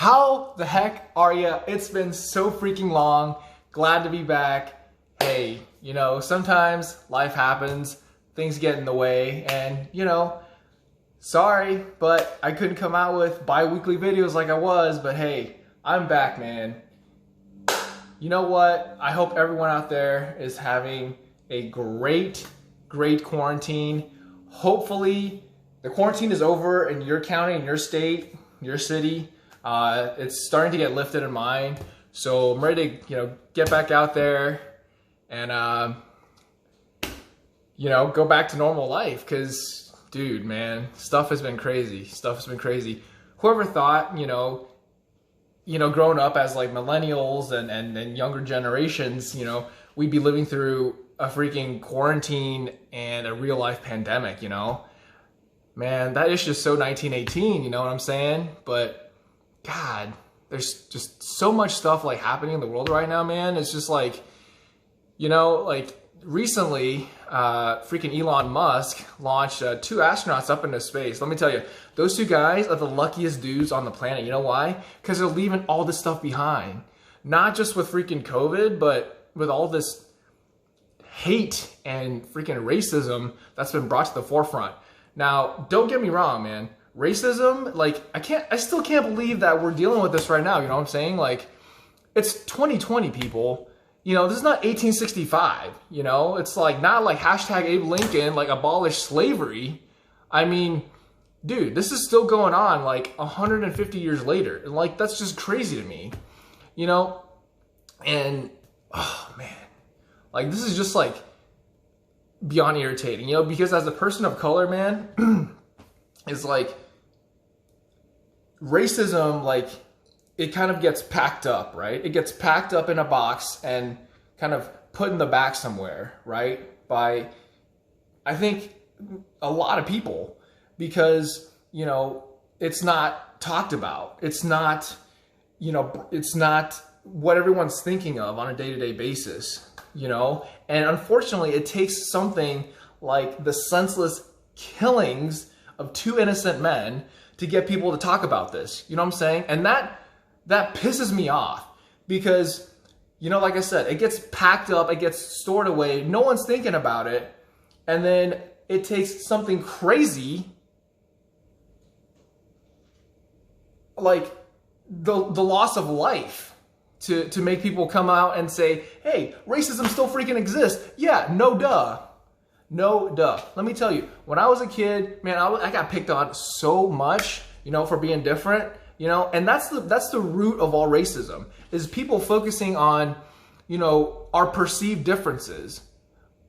How the heck are ya? It's been so freaking long. Glad to be back. Hey, sometimes life happens, things get in the way, and sorry, but I couldn't come out with bi-weekly videos like I was, but hey, I'm back, man. You know what? I hope everyone out there is having a great quarantine. Hopefully, the quarantine is over in your county, in your state, your city. It's starting to get lifted in mine. So I'm ready to, get back out there and, go back to normal life. Cause dude, man, stuff has been crazy. Whoever thought, growing up as like millennials and younger generations, we'd be living through a freaking quarantine and a real life pandemic, Man, that is just so 1918, you know what I'm saying? But God, there's just so much stuff like happening in the world right now, man. It's just like, recently, freaking Elon Musk launched 2 astronauts up into space. Let me tell you, those 2 guys are the luckiest dudes on the planet. You know why? Because they're leaving all this stuff behind. Not just with freaking COVID, but with all this hate and freaking racism that's been brought to the forefront. Now, don't get me wrong, man. Racism, I still can't believe that we're dealing with this right now. You know what I'm saying? It's 2020, people. This is not 1865. It's not like hashtag Abe Lincoln, abolish slavery. I mean, dude, this is still going on 150 years later. And that's just crazy to me. And oh man, this is just beyond irritating, because as a person of color, man, it's racism, it kind of gets packed up, right? It gets packed up in a box and kind of put in the back somewhere, right? By, I think, a lot of people, because, it's not talked about. It's not, it's not what everyone's thinking of on a day-to-day basis, And unfortunately, it takes something like the senseless killings of 2 innocent men to get people to talk about this. You know what I'm saying? And that pisses me off because, like I said, it gets packed up, it gets stored away, no one's thinking about it, and then it takes something crazy like the loss of life to make people come out and say, hey, racism still freaking exists. Yeah, no duh. No duh. Let me tell you, when I was a kid, man, I got picked on so much, for being different, and that's the root of all racism, is people focusing on, our perceived differences.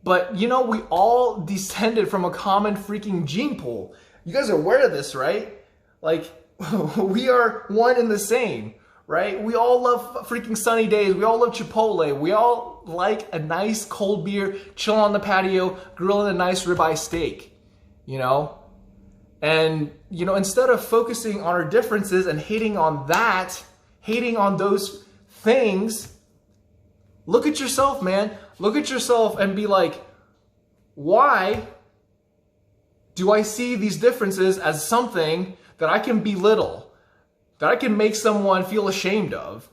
But, we all descended from a common freaking gene pool. You guys are aware of this, right? We are one and the same, right? We all love freaking sunny days. We all love Chipotle. We all like a nice cold beer, chilling on the patio, grilling a nice ribeye steak, And, instead of focusing on our differences and hating on those things, look at yourself, man. Look at yourself and be like, why do I see these differences as something that I can belittle, that I can make someone feel ashamed of?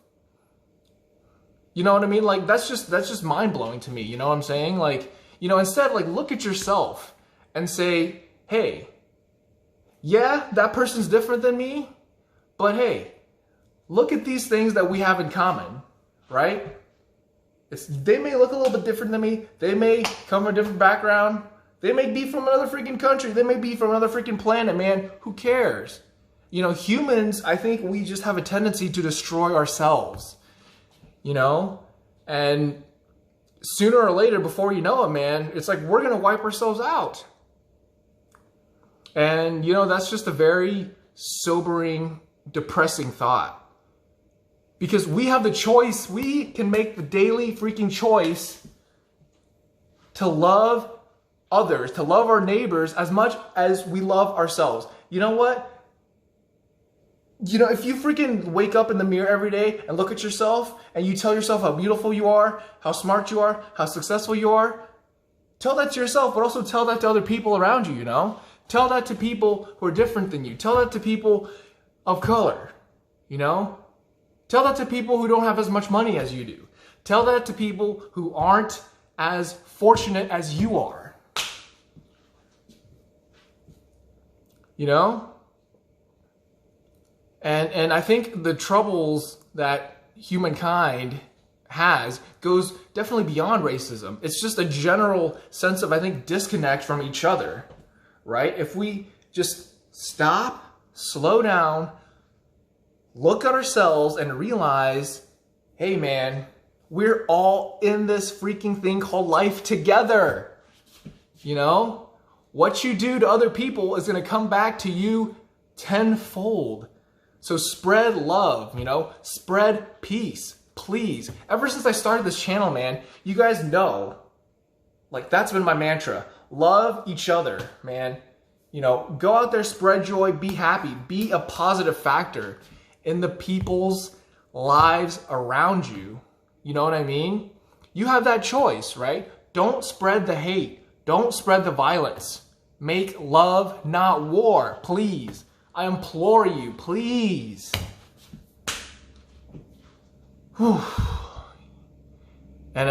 You know what I mean? That's just mind-blowing to me. You know what I'm saying? Instead, look at yourself and say, hey, yeah, that person's different than me, but hey, look at these things that we have in common, right? They may look a little bit different than me. They may come from a different background. They may be from another freaking country. They may be from another freaking planet, man. Who cares? Humans, I think we just have a tendency to destroy ourselves. And sooner or later, before you know it, man, it's we're going to wipe ourselves out. And, that's just a very sobering, depressing thought. Because we have the choice, we can make the daily freaking choice to love others, to love our neighbors as much as we love ourselves. You know what? If you freaking wake up in the mirror every day and look at yourself and you tell yourself how beautiful you are, how smart you are, how successful you are, tell that to yourself, but also tell that to other people around you, Tell that to people who are different than you. Tell that to people of color. You know? Tell that to people who don't have as much money as you do. Tell that to people who aren't as fortunate as you are. You know? And I think the troubles that humankind has goes definitely beyond racism. It's just a general sense of, I think, disconnect from each other, right? If we just stop, slow down, look at ourselves and realize, hey man, we're all in this freaking thing called life together. You know? What you do to other people is going to come back to you tenfold. So spread love, you know? Spread peace, please. Ever since I started this channel, man, you guys know, like, that's been my mantra. Love each other, man. You know, go out there, spread joy, be happy, be a positive factor in the people's lives around you. You know what I mean? You have that choice, right? Don't spread the hate. Don't spread the violence. Make love, not war, please. I implore you, please. Whew. And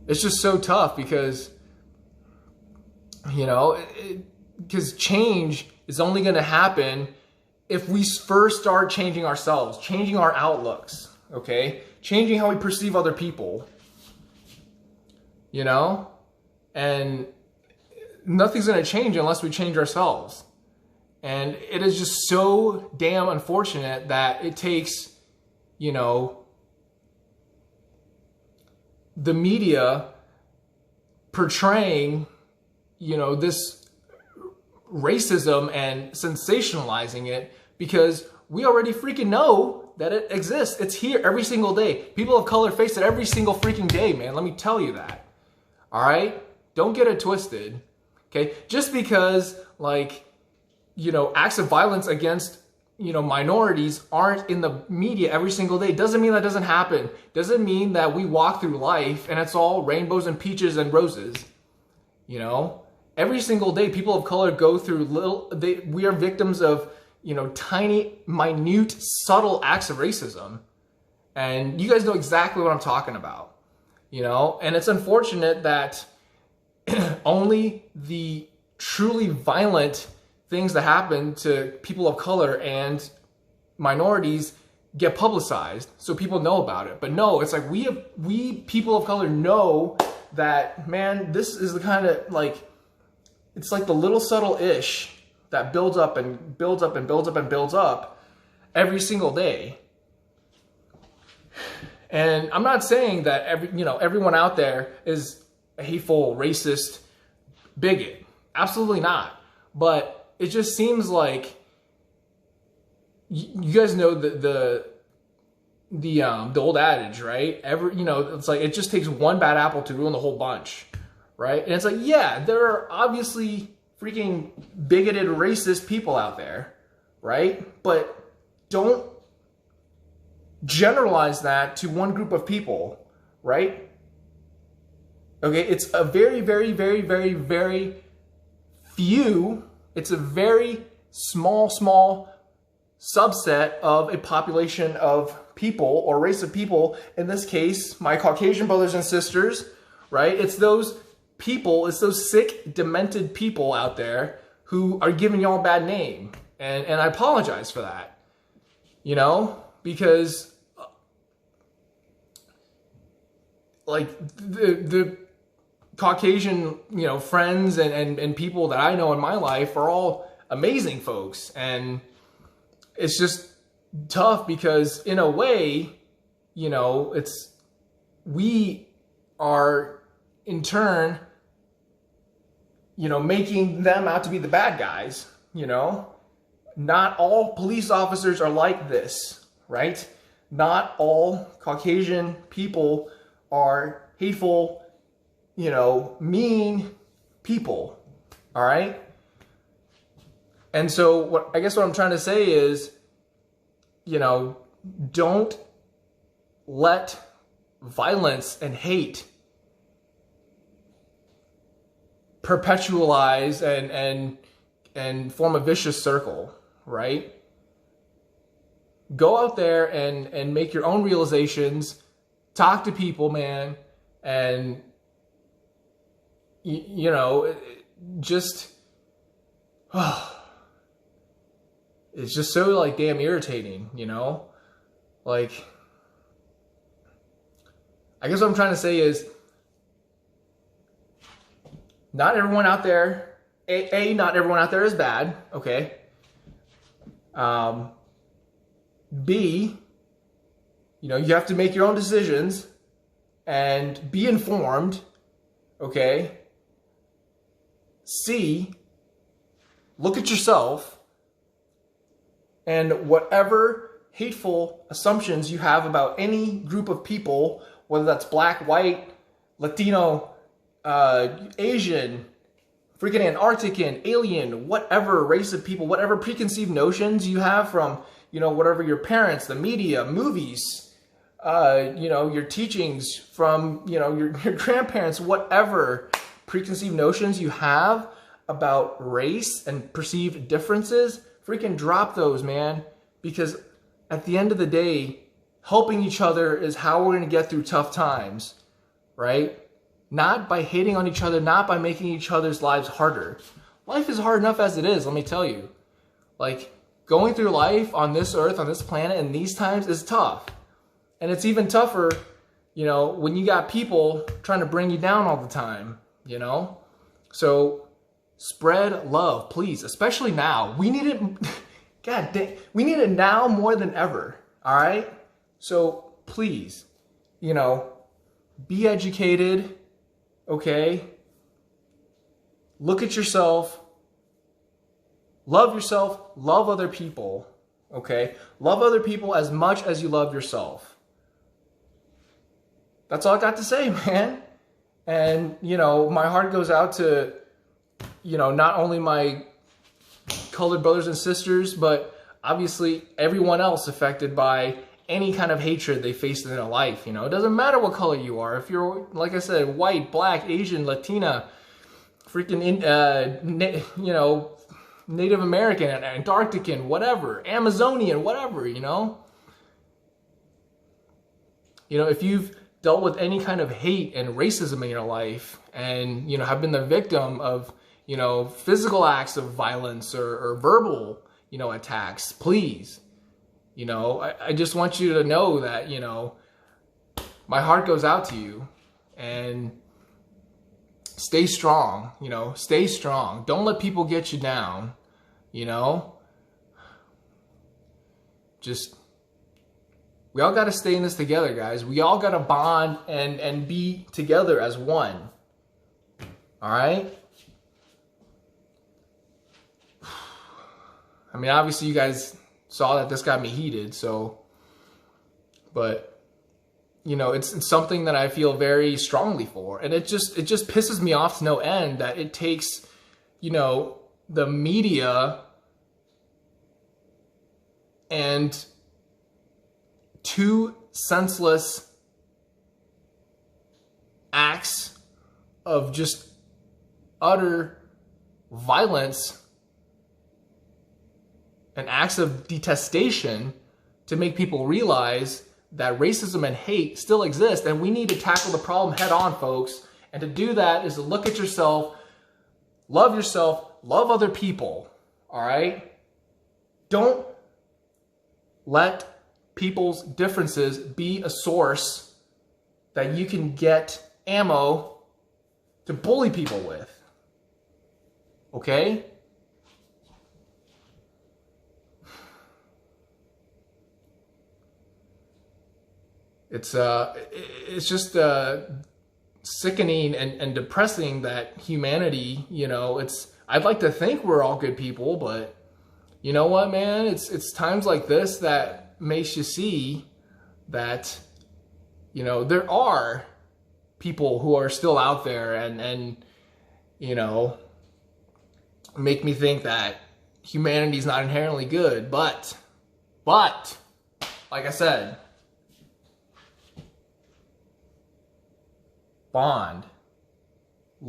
it's just so tough because, you know, because change is only going to happen if we first start changing ourselves, changing our outlooks, okay? Changing how we perceive other people, you know? And nothing's going to change unless we change ourselves. And it is just so damn unfortunate that it takes, you know, the media portraying, you know, this racism and sensationalizing it, because we already freaking know that it exists. It's here every single day. People of color face it every single freaking day, man. Let me tell you that. All right? Don't get it twisted. Okay? Just because, like, you know, acts of violence against, you know, minorities aren't in the media every single day doesn't mean that doesn't happen. Doesn't mean that we walk through life and it's all rainbows and peaches and roses. You know? Every single day, people of color go through we are victims of, you know, tiny, minute, subtle acts of racism. And you guys know exactly what I'm talking about, you know? And it's unfortunate that only the truly violent things that happen to people of color and minorities get publicized so people know about it. But no, it's like we people of color know that, man, this is the kind of, like, it's like the little subtle ish that builds up and builds up and builds up and builds up every single day. And I'm not saying that everyone out there is a hateful, racist, bigot. Absolutely not. But it just seems like you guys know the old adage, right? It's like it just takes one bad apple to ruin the whole bunch. Right? And it's like, yeah, there are obviously freaking bigoted, racist people out there, right? But don't generalize that to one group of people, right? Okay, it's a very, very, very, very, very few, it's a very small subset of a population of people or race of people. In this case, my Caucasian brothers and sisters, right? It's those people, it's those sick, demented people out there who are giving y'all a bad name. And I apologize for that, you know, because like the Caucasian, you know, friends and people that I know in my life are all amazing folks. And it's just tough because in a way, you know, we are in turn, you know, making them out to be the bad guys, you know. Not all police officers are like this, right? Not all Caucasian people are hateful, you know, mean people, all right? And so I guess what I'm trying to say is, you know, don't let violence and hate perpetualize and form a vicious circle, right? go out there and make your own realizations, talk to people, man, and you know, just it's just so like damn irritating, you know? Like, I guess what I'm trying to say is not everyone out there, not everyone out there is bad, okay? B, you know, you have to make your own decisions and be informed, okay? C, look at yourself, and whatever hateful assumptions you have about any group of people, whether that's black, white, Latino, Asian, freaking Antarctican, alien, whatever race of people, whatever preconceived notions you have from, you know, whatever your parents, the media, movies, you know, your teachings from, you know, your grandparents, whatever preconceived notions you have about race and perceived differences, freaking drop those, man. Because at the end of the day, helping each other is how we're going to get through tough times, right? Not by hating on each other, not by making each other's lives harder. Life is hard enough as it is, let me tell you. Like, going through life on this earth, on this planet, in these times is tough. And it's even tougher, you know, when you got people trying to bring you down all the time, you know? So, spread love, please, especially now. We need it, God dang, we need it now more than ever, all right? So, please, you know, be educated, okay? Look at yourself, love other people, okay? Love other people as much as you love yourself. That's all I got to say, man. And, you know, my heart goes out to, you know, not only my colored brothers and sisters, but obviously everyone else affected by any kind of hatred they face in their life. You know, it doesn't matter what color you are. If you're, like I said, white, black, Asian, Latina, freaking, you know, Native American, Antarctican, whatever, Amazonian, whatever, you know. You know, if you've dealt with any kind of hate and racism in your life and, you know, have been the victim of, you know, physical acts of violence or verbal, you know, attacks, please, you know, I just want you to know that, you know, my heart goes out to you, and stay strong, you know, stay strong. Don't let people get you down, you know. Just, we all got to stay in this together, guys. We all got to bond and be together as one. All right? I mean, obviously you guys saw that this got me heated, so, but, you know, it's something that I feel very strongly for. And it just pisses me off to no end that it takes, you know, the media and two senseless acts of just utter violence and acts of detestation to make people realize that racism and hate still exist, and we need to tackle the problem head on, folks. And to do that is to look at yourself, love other people, all right? Don't let people's differences be a source that you can get ammo to bully people with, okay? It's just sickening and depressing that humanity, you know, I'd like to think we're all good people, but you know what, man? It's times like this that makes you see that, you know, there are people who are still out there and you know, make me think that humanity is not inherently good, but like I said, bond,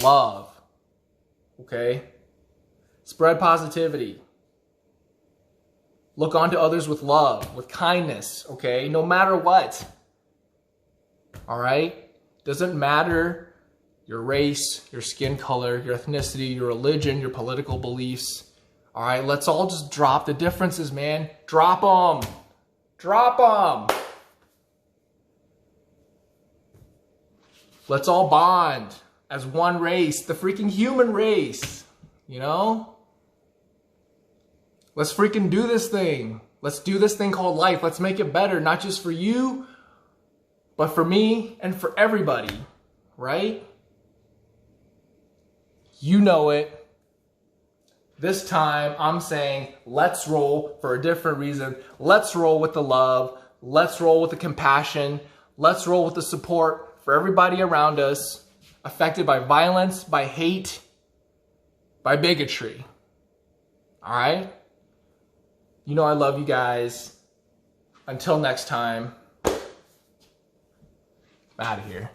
love, okay? Spread positivity. Look onto others with love, with kindness, okay? No matter what. All right? Doesn't matter your race, your skin color, your ethnicity, your religion, your political beliefs. All right? Let's all just drop the differences, man. Drop them. Drop them. Let's all bond as one race, the freaking human race, you know? Let's freaking do this thing. Let's do this thing called life. Let's make it better, not just for you, but for me and for everybody, right? You know it. This time I'm saying, let's roll for a different reason. Let's roll with the love. Let's roll with the compassion. Let's roll with the support for everybody around us affected by violence, by hate, by bigotry. All right? You know I love you guys. Until next time, I'm out of here.